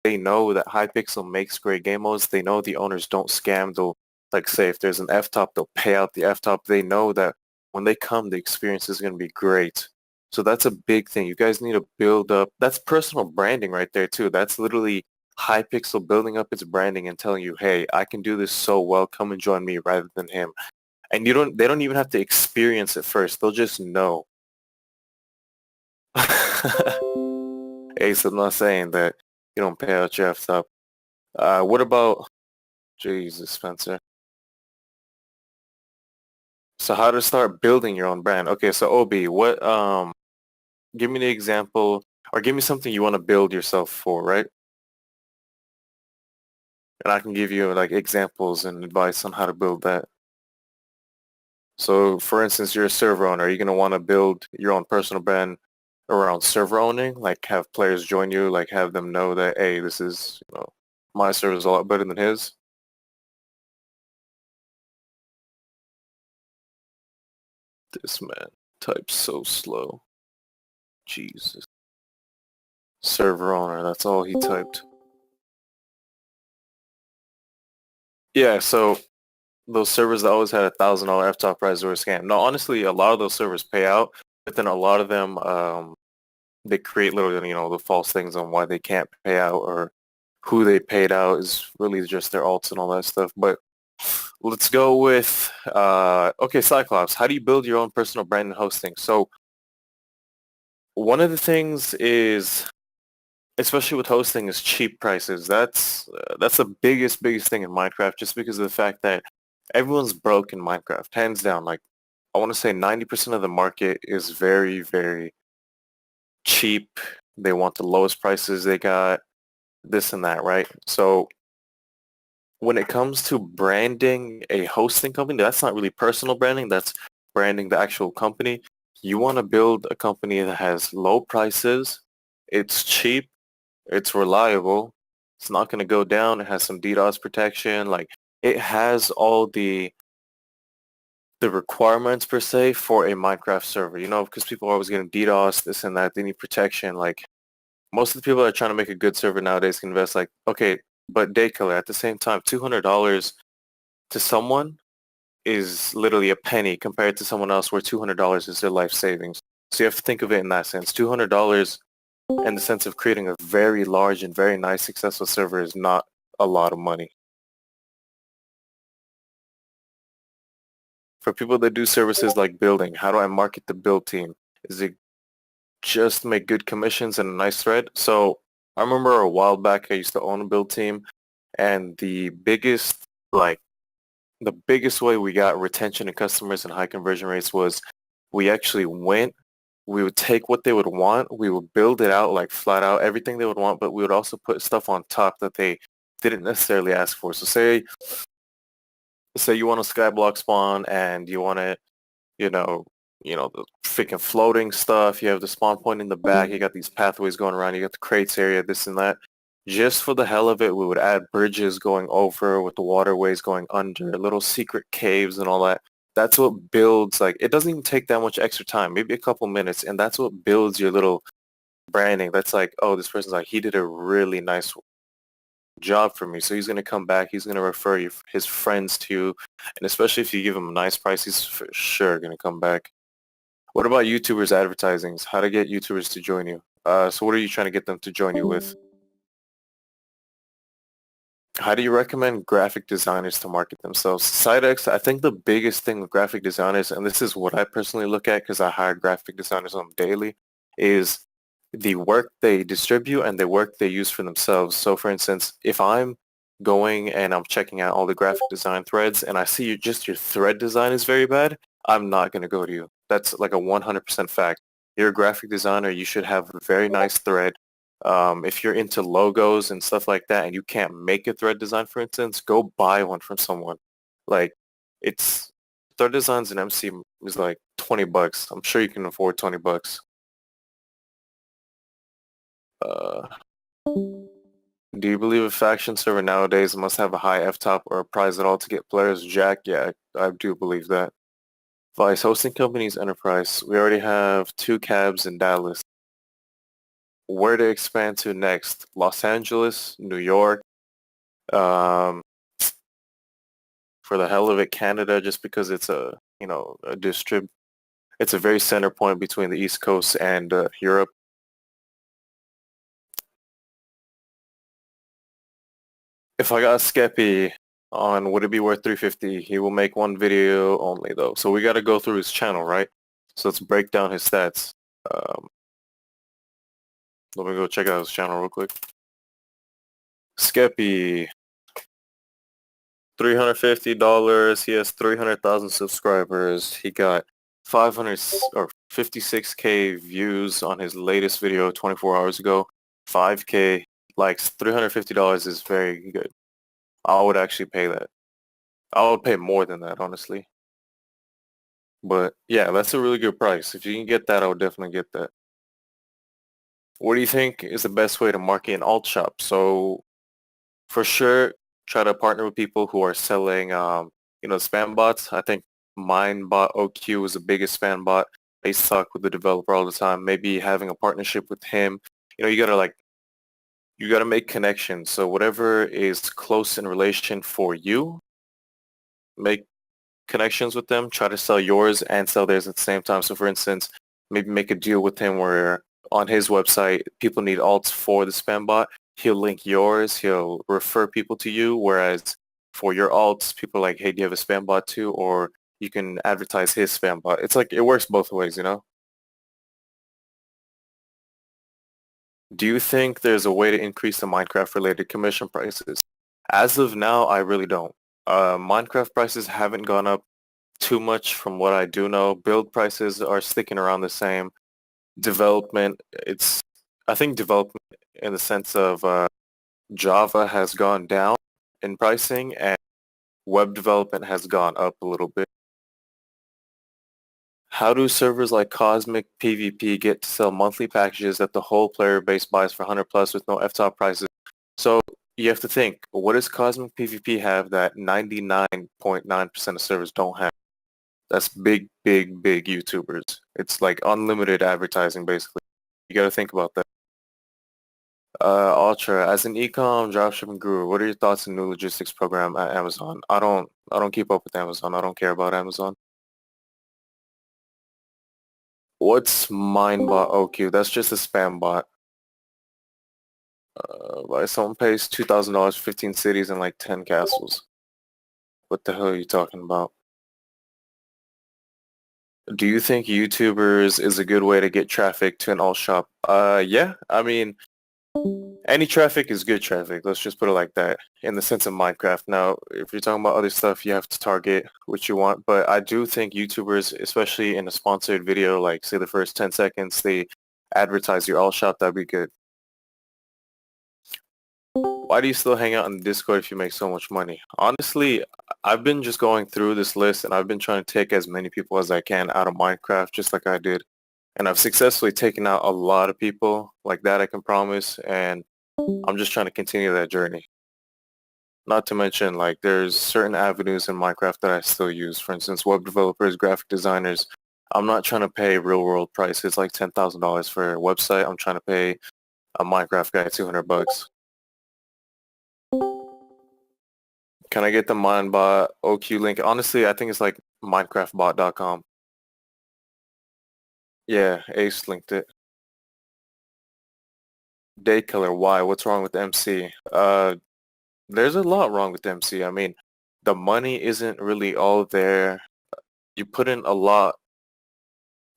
they know that Hypixel makes great game modes. They know the owners don't scam. They'll, like, say if there's an F-top, they'll pay out the F-top. They know that when they come, the experience is going to be great. So that's a big thing. You guys need to build up. That's personal branding right there too. That's literally Hypixel building up its branding and telling you, hey, I can do this so well. Come and join me rather than him. And they don't even have to experience it first. They'll just know. Ace, I'm not saying that you don't pay out your F-top. What about Jesus, Spencer? So how to start building your own brand? Okay, so Obi, what give me the example or give me something you want to build yourself for, right? And I can give you like examples and advice on how to build that. So for instance, you're a server owner. Are you going to want to build your own personal brand around server owning? Like have players join you, like have them know that, hey, this is, my server is a lot better than his. This man types so slow. Jesus. Server owner, that's all he typed. Yeah, so those servers that always had $1,000 F-top prices were a scam. No, honestly, a lot of those servers pay out, but then a lot of them, they create little, the false things on why they can't pay out or who they paid out is really just their alts and all that stuff. But let's go with, okay, Cyclops, how do you build your own personal brand and hosting? So one of the things is, especially with hosting, is cheap prices. That's the biggest thing in Minecraft, just because of the fact that everyone's broke in Minecraft, hands down. Like I want to say 90% of the market is very, very cheap. They want the lowest prices they got, this and that, right? So when it comes to branding a hosting company, that's not really personal branding. That's branding the actual company. You want to build a company that has low prices. It's cheap. It's reliable. It's not going to go down. It has some DDoS protection. Like it has all the requirements per se for a Minecraft server, because people are always getting DDoS, this and that. They need protection. Like most of the people that are trying to make a good server nowadays can invest like, okay, but Daykiller at the same time, $200 to someone is literally a penny compared to someone else where $200 is their life savings. So you have to think of it in that sense. $200 in the sense of creating a very large and very nice successful server is not a lot of money. For people that do services like building, how do I market the build team? Is it just make good commissions and a nice thread? So I remember a while back I used to own a build team, and the biggest way we got retention of customers and high conversion rates was we would take what they would want, we would build it out like flat out, everything they would want, but we would also put stuff on top that they didn't necessarily ask for. So say you want a skyblock spawn and you want it, the freaking floating stuff. You have the spawn point in the back. You got these pathways going around. You got the crates area, this and that. Just for the hell of it, we would add bridges going over with the waterways going under, little secret caves and all that. That's what builds, like, it doesn't even take that much extra time, maybe a couple minutes, and that's what builds your little branding. That's like, oh, this person's like, he did a really nice job for me, so he's going to come back, he's going to refer his friends to you, and especially if you give him a nice price, he's for sure going to come back. What about YouTubers advertising? How to get YouTubers to join you? So what are you trying to get them to join you with? How do you recommend graphic designers to market themselves? SideX, I think the biggest thing with graphic designers, and this is what I personally look at because I hire graphic designers on daily, is the work they distribute and the work they use for themselves. So for instance, if I'm going and I'm checking out all the graphic design threads and I see your thread design is very bad, I'm not going to go to you. That's like a 100% fact. You're a graphic designer. You should have a very nice thread. If you're into logos and stuff like that and you can't make a thread design, for instance, go buy one from someone. Like it's thread designs and MC is like $20. I'm sure you can afford $20. Uh, do you believe a faction server nowadays must have a high F-top or a prize at all to get players? Jack, yeah, I do believe that. Vice hosting companies enterprise. We already have 2 cabs in Dallas. where to expand to next. Los Angeles, New York, um, for the hell of it, Canada, just because it's it's a very center point between the East Coast and Europe. If I got Skeppy on would it be worth 350, he will make one video only though. So we got to go through his channel, right? So let's break down his stats. Um, Let me go check out his channel real quick. Skeppy, $350. He has 300,000 subscribers. He got 500 or 56K views on his latest video 24 hours ago. 5K likes. $350 is very good. I would actually pay that. I would pay more than that, honestly. But yeah, that's a really good price. If you can get that, I would definitely get that. What do you think is the best way to market an alt shop? So for sure, try to partner with people who are selling, spam bots. I think MindBot OQ is the biggest spam bot. They suck with the developer all the time. Maybe having a partnership with him. You gotta make connections. So whatever is close in relation for you, make connections with them. Try to sell yours and sell theirs at the same time. So for instance, maybe make a deal with him where on his website, people need alts for the spam bot. He'll link yours. He'll refer people to you. Whereas for your alts, people are like, hey, do you have a spam bot too? Or you can advertise his spam bot. It's like it works both ways, you know? Do you think there's a way to increase the Minecraft-related commission prices? As of now, I really don't. Minecraft prices haven't gone up too much from what I do know. Build prices are sticking around the same. Development, I think development in the sense of Java has gone down in pricing and web development has gone up a little bit. How do servers like Cosmic PvP get to sell monthly packages that the whole player base buys for 100 plus with no FTOP prices? So you have to think, what does Cosmic PvP have that 99.9% of servers don't have? That's big, big, big YouTubers. It's like unlimited advertising, basically. You got to think about that. Ultra, as an e-com dropshipping guru, what are your thoughts on new logistics program at Amazon? I don't keep up with Amazon. I don't care about Amazon. What's MindBot OQ? That's just a spam bot. Like someone pays $2,000, 15 cities, and like 10 castles. What the hell are you talking about? Do you think YouTubers is a good way to get traffic to an alt shop? Yeah. I mean, any traffic is good traffic. Let's just put it like that in the sense of Minecraft. Now, if you're talking about other stuff, you have to target what you want. But I do think YouTubers, especially in a sponsored video, like say the first 10 seconds, they advertise your alt shop, that'd be good. Why do you still hang out in Discord if you make so much money? Honestly, I've been just going through this list and I've been trying to take as many people as I can out of Minecraft, just like I did. And I've successfully taken out a lot of people like that, I can promise. And I'm just trying to continue that journey. Not to mention, like, there's certain avenues in Minecraft that I still use. For instance, web developers, graphic designers. I'm not trying to pay real world prices like $10,000 for a website. I'm trying to pay a Minecraft guy 200 bucks. Can I get the MindBot OQ link? Honestly, I think it's like minecraftbot.com. Yeah, Ace linked it. Day Killer, why? What's wrong with MC? There's a lot wrong with MC. I mean, the money isn't really all there. You put in a lot.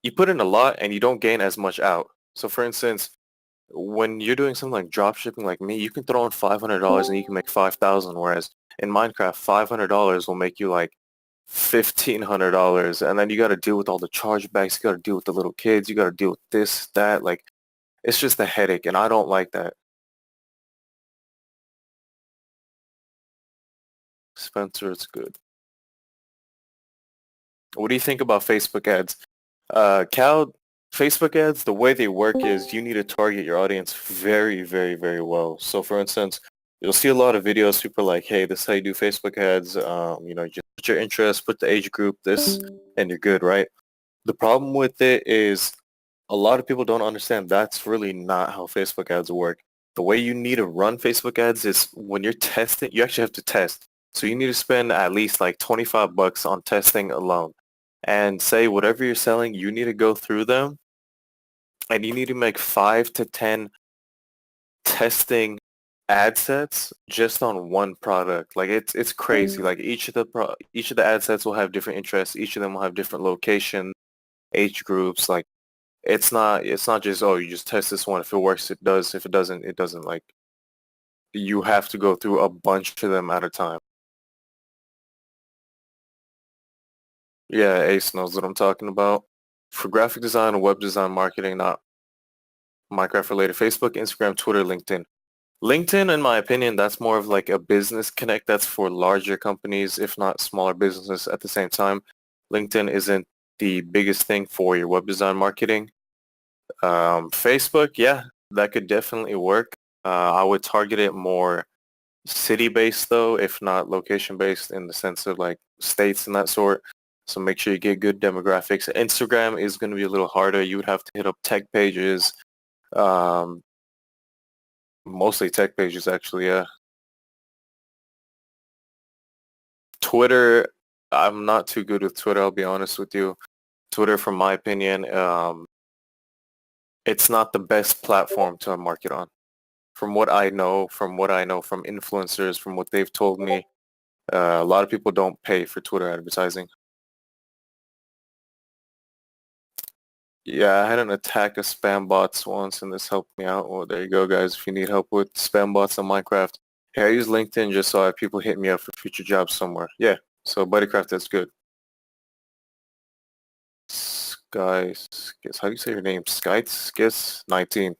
You put in a lot and you don't gain as much out. So for instance, when you're doing something like drop shipping like me, you can throw in $500 and you can make 5,000. Whereas in Minecraft, $500 will make you like $1,500. And then you got to deal with all the chargebacks. You got to deal with the little kids. You got to deal with this, that. Like, it's just a headache and I don't like that. Spencer, it's good. What do you think about Facebook ads? Cal, Facebook ads, the way they work is you need to target your audience very, very, very well. So for instance, you'll see a lot of videos, people are like, hey, this is how you do Facebook ads. Just put your interest, put the age group, this, and you're good, right? The problem with it is a lot of people don't understand that's really not how Facebook ads work. The way you need to run Facebook ads is when you're testing, you actually have to test. So you need to spend at least like 25 bucks on testing alone. And say whatever you're selling, you need to go through them and you need to make 5 to 10 testing ad sets just on one product. Like it's crazy. Like each of the ad sets will have different interests. Each of them will have different locations, age groups. Like it's not just, oh, you just test this one. If it works, it does. If it doesn't, it doesn't. Like you have to go through a bunch of them at a time. Yeah, Ace knows what I'm talking about. For graphic design and web design marketing, not Minecraft related, Facebook, Instagram, Twitter, LinkedIn. LinkedIn, in my opinion, that's more of like a business connect. That's for larger companies, if not smaller businesses at the same time. LinkedIn isn't the biggest thing for your web design marketing. Facebook, yeah, that could definitely work. I would target it more city-based though, if not location-based in the sense of like states and that sort. So make sure you get good demographics. Instagram is going to be a little harder. You would have to hit up tech pages, um, mostly tech pages actually, yeah. Twitter, I'm not too good with Twitter, I'll be honest with you. Twitter, from my opinion, it's not the best platform to market on. From what I know from influencers, from what they've told me, a lot of people don't pay for Twitter advertising. Yeah, I had an attack of spam bots once and this helped me out. Well, there you go, guys. If you need help with spam bots on Minecraft, hey, I use LinkedIn just so I have people hit me up for future jobs somewhere. Yeah, so Buddycraft, that's good. Sky, Skis, how do you say your name? Sky Skis 19.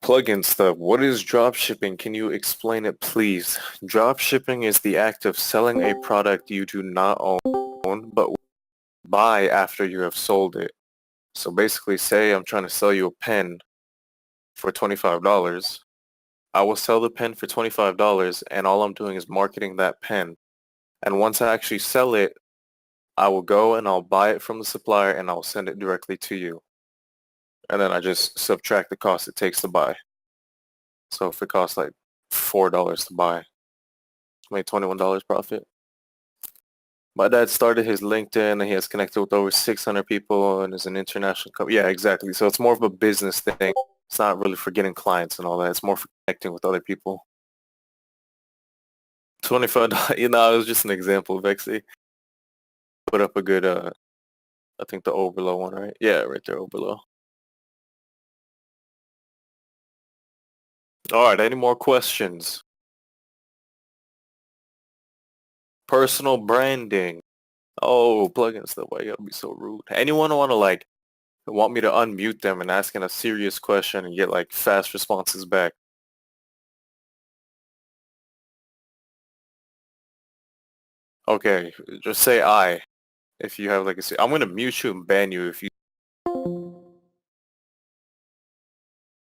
Plugin stuff. What is drop shipping? Can you explain it, please? Drop shipping is the act of selling a product you do not own, but buy after you have sold it. So basically, say I'm trying to sell you a pen for $25. I will sell the pen for $25 and all I'm doing is marketing that pen. And once I actually sell it, I will go and I'll buy it from the supplier and I'll send it directly to you. And then I just subtract the cost it takes to buy. So if it costs like $4 to buy, make $21 profit. My dad started his LinkedIn and he has connected with over 600 people and is an international company. Yeah, exactly. So it's more of a business thing. It's not really for getting clients and all that. It's more for connecting with other people. $25, it was just an example, Vexy. Put up a good, I think the O below one, right? Yeah, right there, O below. All right, any more questions? Personal branding. Oh, plugin stuff. Why you gotta be so rude? Anyone want me to unmute them and asking a serious question and get like fast responses back? Okay, just say I if you have like I'm gonna mute you and ban you if you